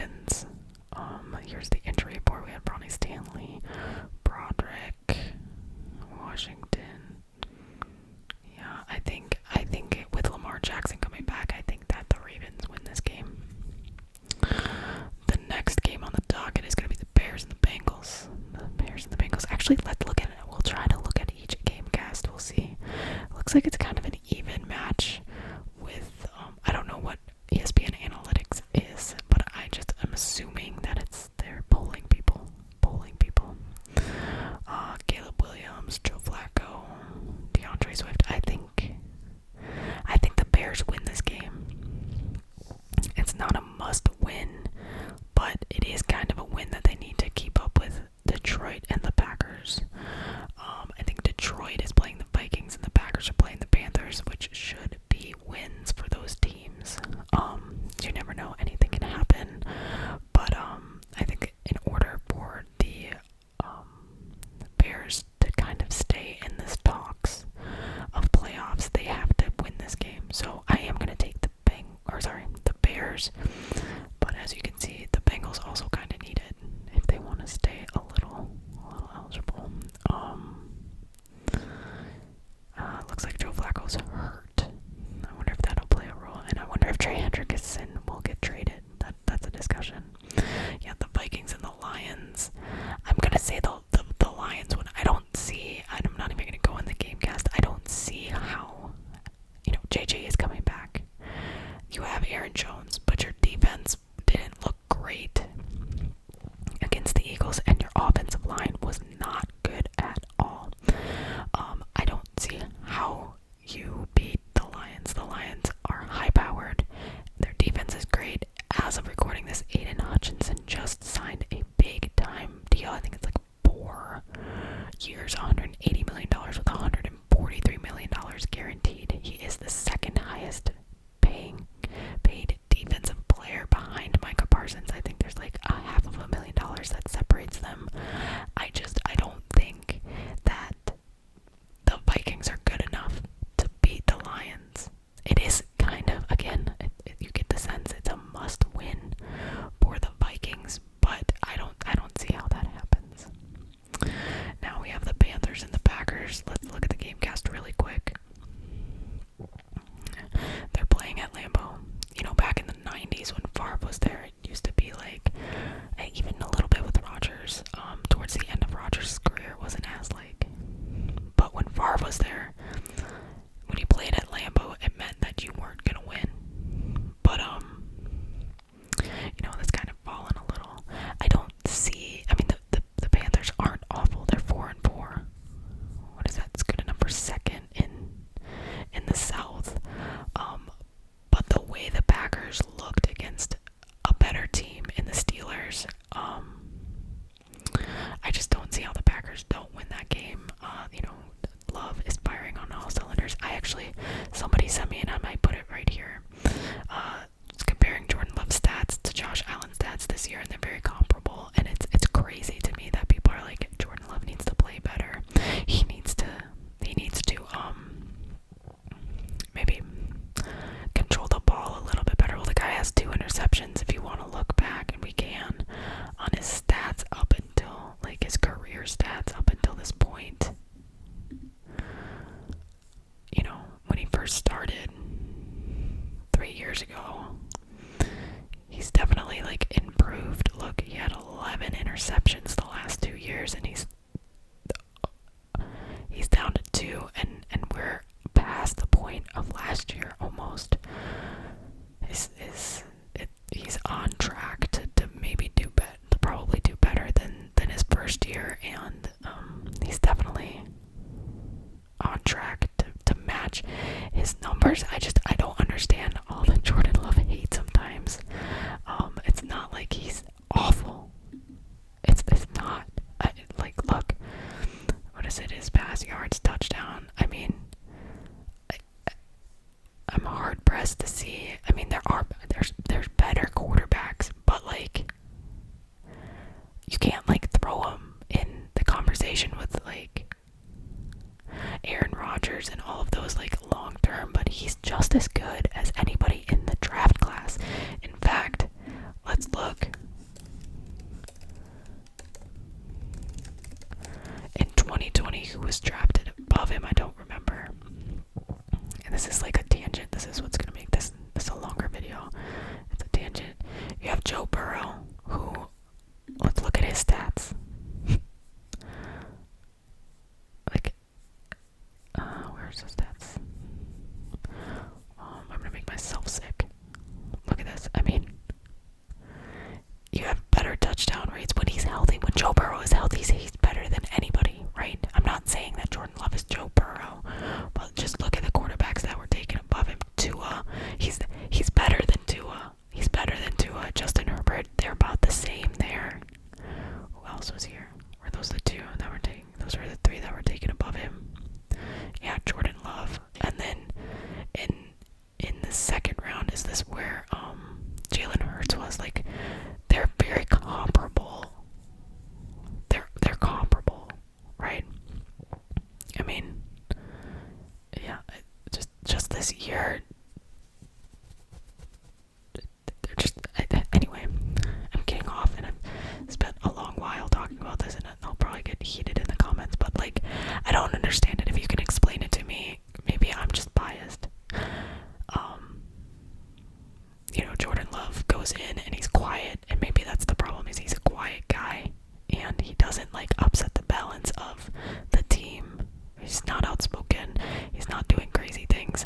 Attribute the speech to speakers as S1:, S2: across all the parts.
S1: Ravens. Here's the injury report. We had Bronny Stanley, Broderick, Washington. Yeah, I think with Lamar Jackson coming back, I think that the Ravens win this game. The next game on the docket is going to be the Bears and the Bengals. The Bears and the Bengals. Actually, let's look at it. We'll try to look at each game cast. We'll see. Looks like it's kind of an even match with, I don't know what ESPN Analytics is, but I just am assuming that they're polling people. Caleb Williams, Joe Flacco, DeAndre Swift. I think the Bears win this game. It's not a must win, but it is kind of a win that they need to keep up with Detroit and the Packers. I think Detroit is playing the Vikings and the Packers are playing the Panthers, which should be wins for those teams. You never know, anything can happen, but I think in order for the Bears to kind of stay in this talks of playoffs, they have to win this game. So I am gonna take the Bears, but as you can see, the Bengals also kind of need it if they want to stay a little eligible. Looks like Joe Flacco's hurt. I wonder if that'll play a role, and I wonder if Trey Hendrickson will get traded. That's a discussion. Yeah, the Vikings and the Lions. I'm gonna say the Lions one. I'm not even gonna go in the game cast. I don't see how, JJ is coming back. You have Aaron Jones, but your defense didn't look great against the Eagles, and your offensive line Joe Burrow, who, let's look at his stats. Like, where's the stats? I'm gonna make myself sick. Look at this. I mean, you have better touchdown rates when he's healthy. When Joe Burrow is healthy, he's better than anybody, right? I'm not saying that Jordan Love is Joe Burrow, but just look at the quarterbacks that were taken above him. Tua, he's better than Tua. He's better than Tua. Justin Herbert, they're about the same there. Who else was here? Were those the two that were taken? Those were the three that were taken above him. Yeah, Jordan Love. And then in the second round, is this where Jalen Hurts was? Like, they're very comparable. They're comparable, right? I mean, yeah, just this year, they're just anyway. I'm getting off, and I've spent a long while talking about this, and I'll probably get heated in the comments. But like, I don't understand it. If you can explain it to me, maybe I'm just biased. Jordan Love goes in and he's quiet, and maybe that's the problem, is he's a quiet guy and he doesn't like upset the balance of the team. He's not outspoken, he's not doing crazy things.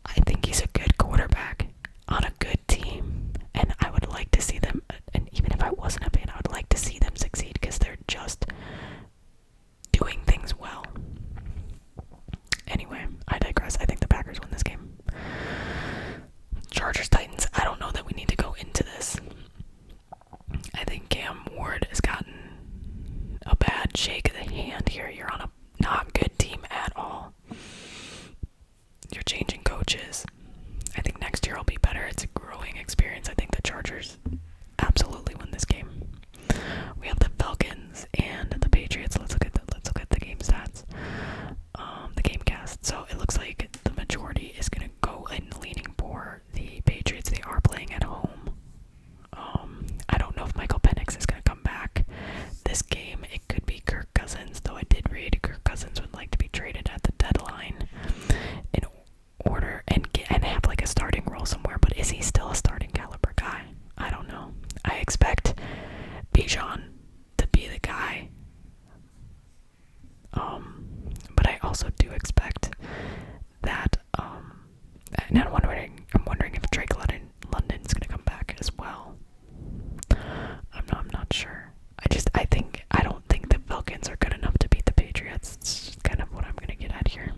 S1: I think he's a good quarterback on a good team, and I would like to see them, and even if I wasn't a fan, I would like to see them succeed because they're just doing things well. Anyway, I digress. I think the Packers win this game. Chargers Titans, I don't know that we need to go into this. I think Cam Ward has gotten a bad shake of the hand here. You're on a not good team at all. You're changing coaches. I think next year will be better. It's a growing experience. I think the Chargers absolutely win this game. We have the Falcons and the Patriots. Let's look at the game stats. The game cast. So it looks like the majority is gonna go in leaning for the Patriots. They are playing at home. I don't know if Michael Penix is gonna come back this game. It could be Kirk Cousins, though I did read Kirk Cousins would like to be traded at the deadline in order and have like a starting role somewhere. But is he still a starting caliber guy? I don't know. I expect Bijan to be the guy. But I also do expect that, and I'm wondering if Drake London's gonna come back as well. I'm not sure. I don't think the Falcons are good enough to beat the Patriots. It's just kind of what I'm gonna get at here.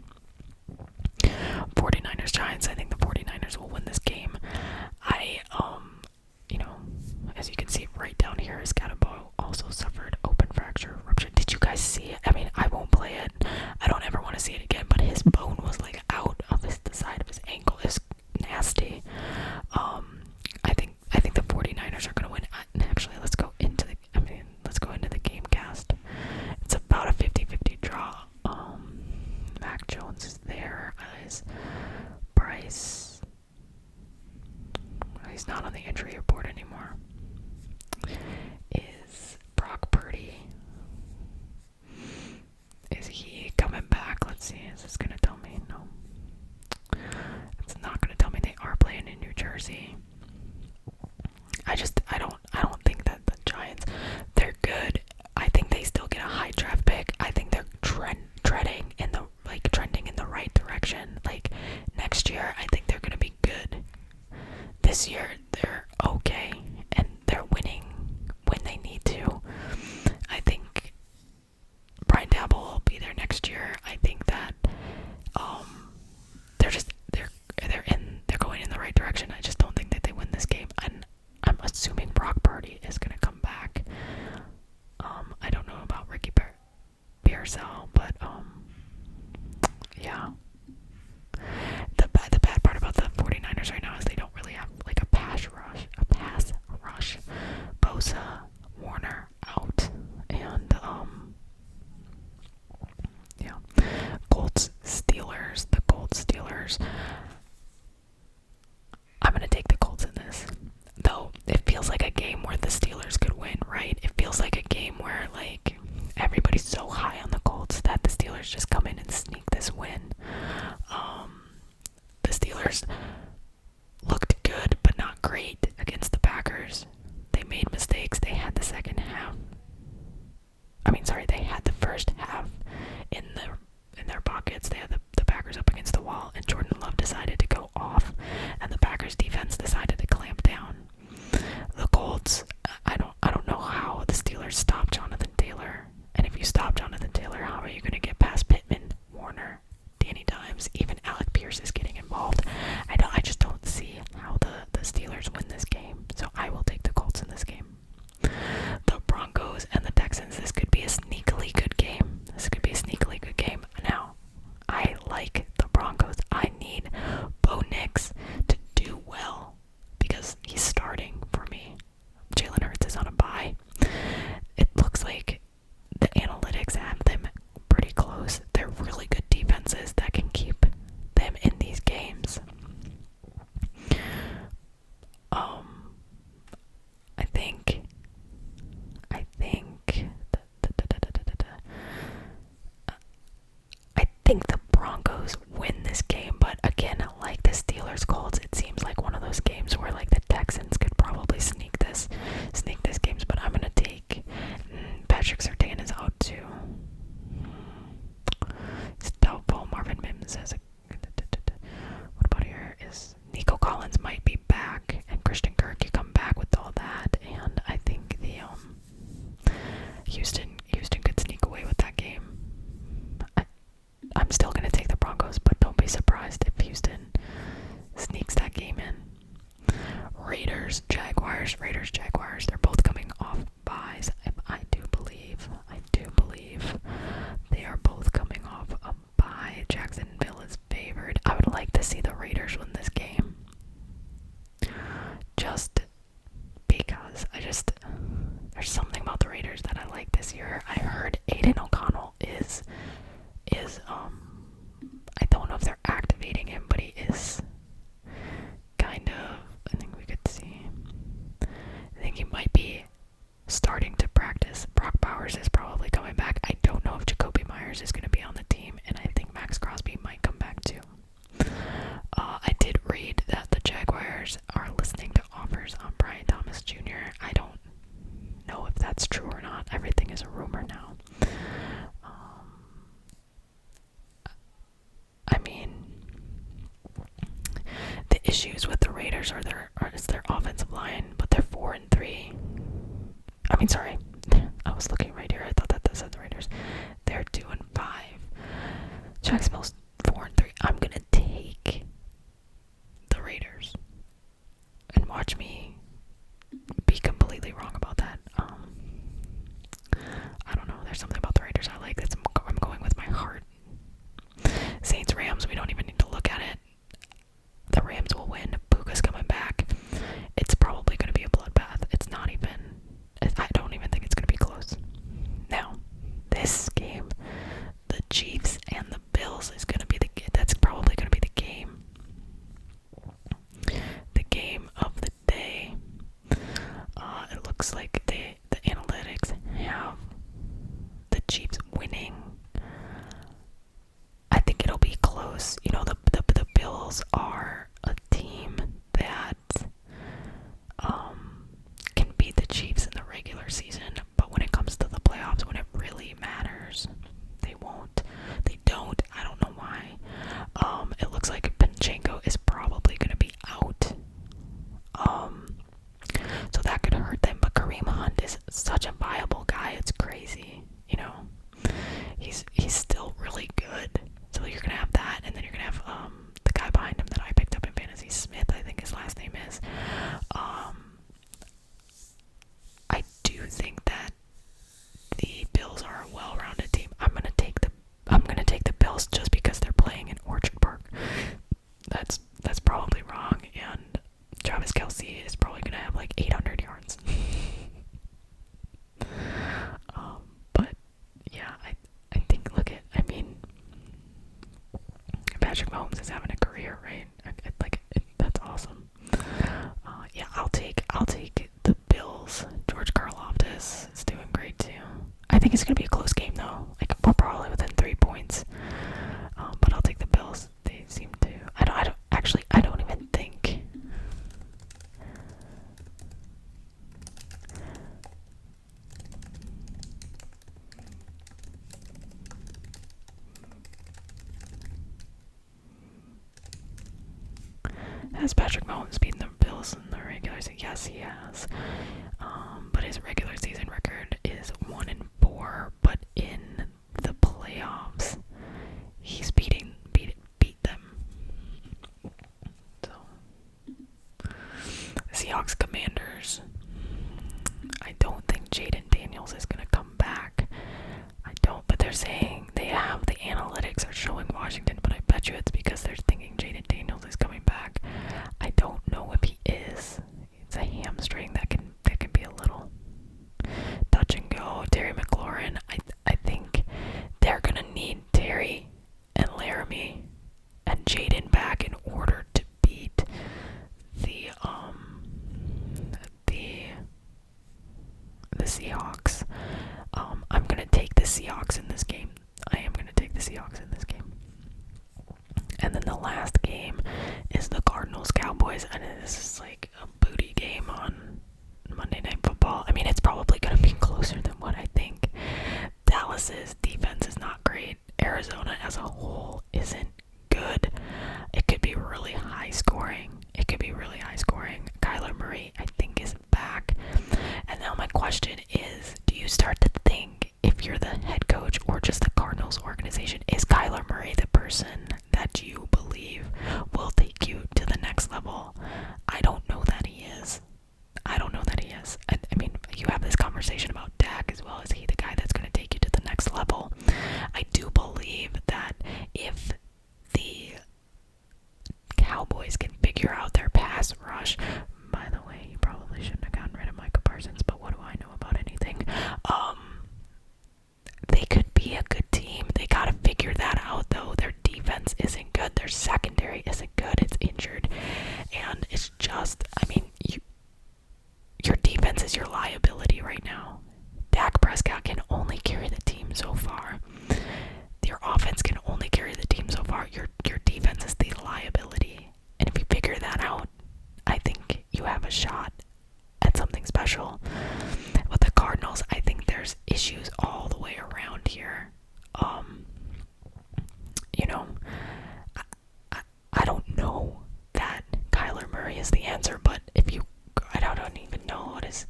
S1: 49ers Giants, I think the 49ers will win this game. As you can see right down here, Scatabo also suffered open fracture rupture. Did you guys see it? I mean, I won't play it. I don't ever want to see it again, but his bone was like out of the side of his ankle. It's nasty. I think the 49ers are going to win. Actually, let's go into the game cast. It's about a 50-50 draw. Mac Jones is there as Bryce. He's not on the injury report anymore. Is Brock Purdy? Is he coming back? Let's see. Is this gonna tell me? No. It's not gonna tell me. They are playing in New Jersey. I don't think that the Giants, they're good. I think they still get a high draft pick. I think they're trending in the right direction. Like next year, I think they're gonna be good. This year, they're okay, and they're winning when they need to. I think Brian Dabble will be there next year. I think that they're going in the right direction. I just don't think that they win this game, and I'm assuming Raiders, Jaguars, they're both coming off buys. I do believe they are both coming off a bye. Jacksonville is favored. I would like to see the Raiders win this game. Just because there's something about the Raiders that I like this year. I heard Aiden O'Connell is I don't know if they're activating him, but he is kind of, I think we could see, I think he might be starting to practice. Brock Bowers is probably coming back. I don't know if Jacoby Myers is going to be on the team, and I think Max Crosby might come back too. I did read that the Jaguars are listening to offers on Brian Thomas Jr. I don't know if that's true or not. Everything is a rumor now. I mean, the issues with the Raiders are their offensive line, but they're 4-3. I mean, sorry, I was looking right here. I thought that said the Raiders. They're 2-5. Jacksonville's 4-3. I'm gonna take the Raiders, and watch me be completely wrong about that. I don't know. There's something about the Raiders I like. I'm going with my heart. Saints Rams. We don't even need to look at it. The Rams will win. Puka's coming back. It's probably going to be a bloodbath. It's not even. I don't even think it's going to be close. Now, this game, the Chiefs and the Bills is going to be that's probably going to be the game. The game of the day. It looks like the analytics have the Chiefs winning. I think it'll be close. You know, the Bills are a team that can beat the Chiefs in the regular season, but when it comes to the playoffs, when it really matters, they won't. They don't. I don't know why. It looks like Panchenko is probably going to be out. So that could hurt them, but Kareem Hunt is such a viable guy. It's crazy. You know, he's still really good. So you're gonna have that, and then you're gonna have the guy behind him that I picked up in fantasy, Smith, I think his last name is. I do think that the Bills are a well-rounded team. I'm gonna take the Bills just because they're playing in Orchard Park. That's probably wrong, and Travis Kelce is probably gonna have like 800 yards. But yeah, I think Patrick Mahomes is having a career, right? That's awesome. Yeah, I'll take the Bills. George Karlaftis is doing great too. I think it's gonna be a close game though. Like, we're probably within 3 points. But I'll take the Bills. They seem to. I don't even think. Has Patrick Mahomes beaten the Bills in the regular season? Yes, he has. But his regular season record is 1-4. But in the playoffs, he's beat them. So, Seahawks Commanders. I don't think Jaden Daniels is gonna come back. I don't, but they're saying the analytics are showing Washington, but I bet you it's because they're thinking Jaden Daniels is coming back. I don't know if he is. It's a hamstring that can be a little touch and go. Terry McLaurin, I think they're gonna need Terry and Laramie and Jaden back in order to beat the Seahawks. I'm gonna take the Seahawks in this game. I am gonna take the Seahawks in this game. And then the last game is the Cardinals-Cowboys, and this is like a booty game on Monday Night Football. I mean, it's probably gonna be closer than what I think. Dallas's defense is not great. Arizona as a whole isn't good. It could be really high scoring. Kyler Murray, I think, is back. And now my question is, do you start to think, if you're the head coach or just the Cardinals organization, is Kyler Murray the person that you believe will take you to the next level? I don't know that he your liability right now. Dak Prescott can only carry the team so far. Your offense can only carry the team so far. Your defense is the liability. And if you figure that out, I think you have a shot at something special. With the Cardinals, I think there's issues all the way around here. I don't know that Kyler Murray is the answer, but I don't even know what is.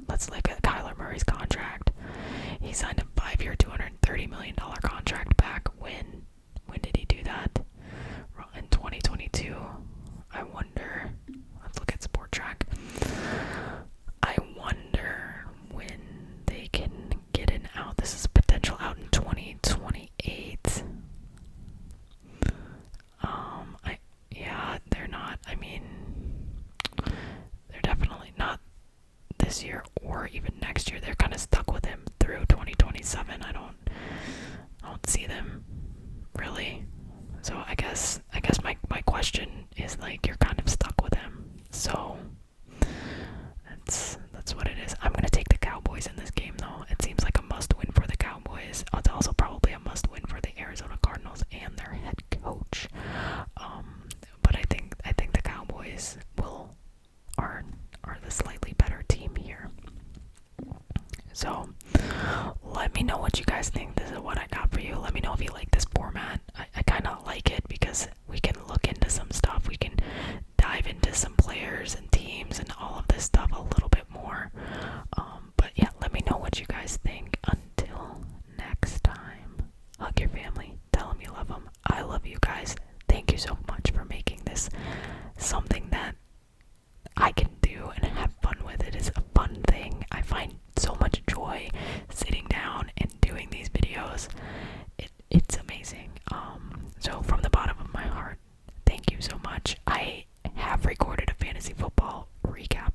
S1: Let's look at Kyler Murray's contract. He signed a 5-year, $230 million contract back when did he do that? In 2022. I wonder. Let's look at Sport Track. I wonder when they can get an out. This is potential out in 2028. They're not. I mean, they're definitely not this year or even next year. They're kind of stuck with him through 2027. I don't see them really. So I guess my question is, like, you're kind of stuck with him. So that's what it is. I'm gonna take the Cowboys in this game though. It seems like a must win for the Cowboys. It's also probably a must win for the Arizona Cardinals and their head coach. But I think the Cowboys are the slightly better team here. So let me know what you guys think. This is what I got for you. Let me know if you like this format. I kind of like it because we can look into some stuff. We can dive into some players and teams and all of this stuff a little bit more. But yeah, let me know what you guys think. Until next time, hug your family. Tell them you love them. I love you guys. Thank you so much for making this something that I can do and have fun with. It is a fun thing. I find so much joy sitting down and doing these videos. It's amazing. So from the bottom of my heart, thank you so much. I have recorded a fantasy football recap.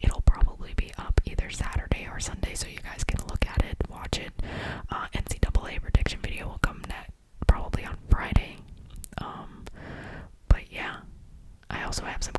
S1: It'll probably be up either Saturday or Sunday, so you guys can look at it, watch it. NCAA prediction video will come probably on Friday. But yeah, I also have some